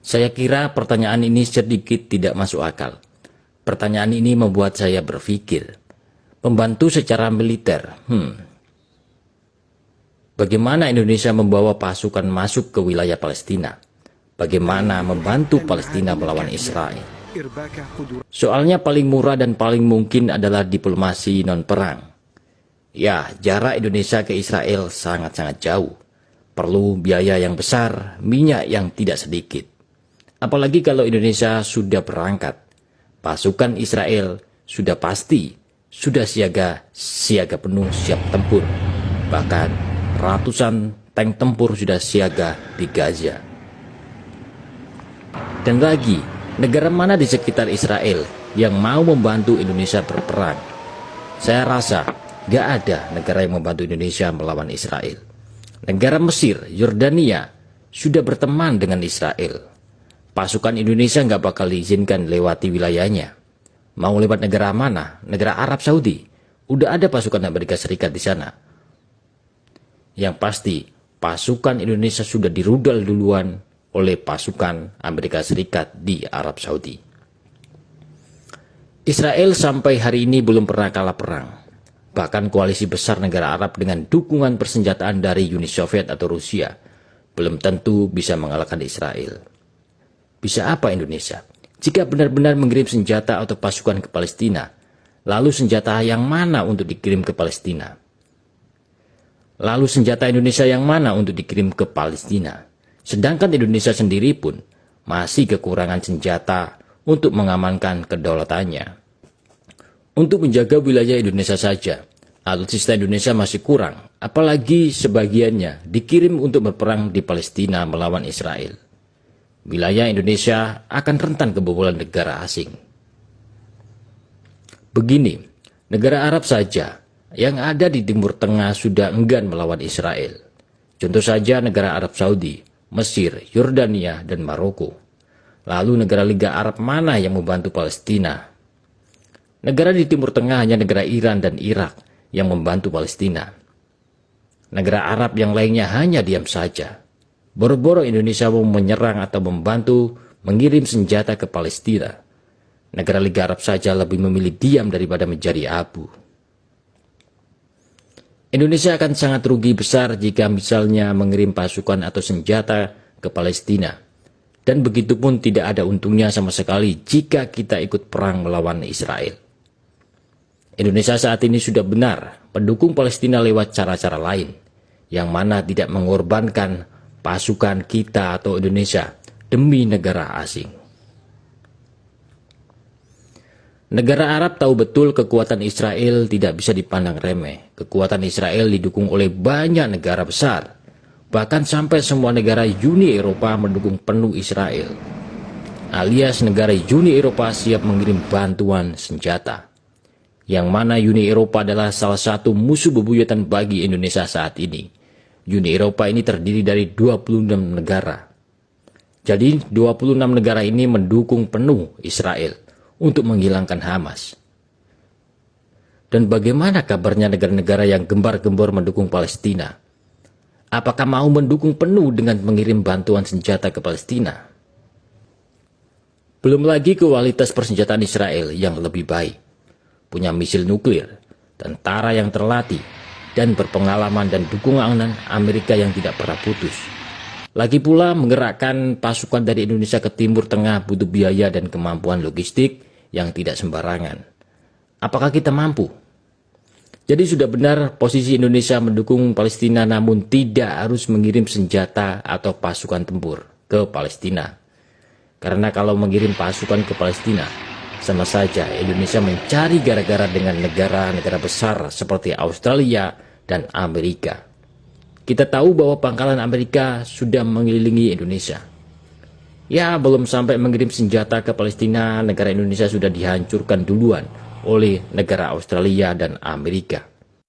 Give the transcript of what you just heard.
Saya kira pertanyaan ini sedikit tidak masuk akal. Pertanyaan ini membuat saya berpikir, membantu secara militer. Bagaimana Indonesia membawa pasukan masuk ke wilayah Palestina? Bagaimana membantu Palestina melawan Israel? Soalnya paling murah dan paling mungkin adalah diplomasi non-perang. Ya, jarak Indonesia ke Israel sangat-sangat jauh. Perlu biaya yang besar, minyak yang tidak sedikit. Apalagi kalau Indonesia sudah berangkat. Pasukan Israel sudah pasti, sudah siaga penuh siap tempur. Bahkan ratusan tank tempur sudah siaga di Gaza. Dan lagi, negara mana di sekitar Israel yang mau membantu Indonesia berperang? Saya rasa gak ada negara yang membantu Indonesia melawan Israel. Negara Mesir, Yordania sudah berteman dengan Israel. Pasukan Indonesia nggak bakal diizinkan lewati wilayahnya. Mau lewat negara mana? Negara Arab Saudi. Udah ada pasukan Amerika Serikat di sana. Yang pasti, pasukan Indonesia sudah dirudal duluan oleh pasukan Amerika Serikat di Arab Saudi. Israel sampai hari ini belum pernah kalah perang. Bahkan koalisi besar negara Arab dengan dukungan persenjataan dari Uni Soviet atau Rusia belum tentu bisa mengalahkan Israel. Bisa apa Indonesia? Jika benar-benar mengirim senjata atau pasukan ke Palestina, lalu senjata yang mana untuk dikirim ke Palestina? Lalu senjata Indonesia yang mana untuk dikirim ke Palestina? Sedangkan Indonesia sendiri pun masih kekurangan senjata untuk mengamankan kedaulatannya. Untuk menjaga wilayah Indonesia saja, alutsista Indonesia masih kurang, apalagi sebagiannya dikirim untuk berperang di Palestina melawan Israel. Wilayah Indonesia akan rentan kebobolan negara asing. Begini, negara Arab saja yang ada di Timur Tengah sudah enggan melawan Israel. Contoh saja negara Arab Saudi, Mesir, Yordania, dan Maroko. Lalu negara Liga Arab mana yang membantu Palestina? Negara di Timur Tengah hanya negara Iran dan Irak yang membantu Palestina. Negara Arab yang lainnya hanya diam saja. Boro-boro Indonesia mau menyerang atau membantu mengirim senjata ke Palestina. Negara Liga Arab saja lebih memilih diam daripada menjadi abu. Indonesia akan sangat rugi besar jika misalnya mengirim pasukan atau senjata ke Palestina. Dan begitu pun tidak ada untungnya sama sekali jika kita ikut perang melawan Israel. Indonesia saat ini sudah benar pendukung Palestina lewat cara-cara lain, yang mana tidak mengorbankan pasukan kita atau Indonesia demi negara asing. Negara Arab tahu betul kekuatan Israel tidak bisa dipandang remeh. Kekuatan Israel didukung oleh banyak negara besar. Bahkan sampai semua negara Uni Eropa mendukung penuh Israel. Alias negara Uni Eropa siap mengirim bantuan senjata. Yang mana Uni Eropa adalah salah satu musuh bebuyutan bagi Indonesia saat ini. Uni Eropa ini terdiri dari 26 negara. Jadi 26 negara ini mendukung penuh Israel untuk menghilangkan Hamas. Dan bagaimana kabarnya negara-negara yang gembar-gembor mendukung Palestina? Apakah mau mendukung penuh dengan mengirim bantuan senjata ke Palestina? Belum lagi kualitas persenjataan Israel yang lebih baik. Punya misil nuklir, tentara yang terlatih, dan berpengalaman dan dukungan Amerika yang tidak pernah putus. Lagi pula menggerakkan pasukan dari Indonesia ke Timur Tengah butuh biaya dan kemampuan logistik yang tidak sembarangan. Apakah kita mampu? Jadi sudah benar posisi Indonesia mendukung Palestina namun tidak harus mengirim senjata atau pasukan tempur ke Palestina. Karena kalau mengirim pasukan ke Palestina, sama saja Indonesia mencari gara-gara dengan negara-negara besar seperti Australia dan Amerika. Kita tahu bahwa pangkalan Amerika sudah mengelilingi Indonesia. Ya, belum sampai mengirim senjata ke Palestina, negara Indonesia sudah dihancurkan duluan oleh negara Australia dan Amerika.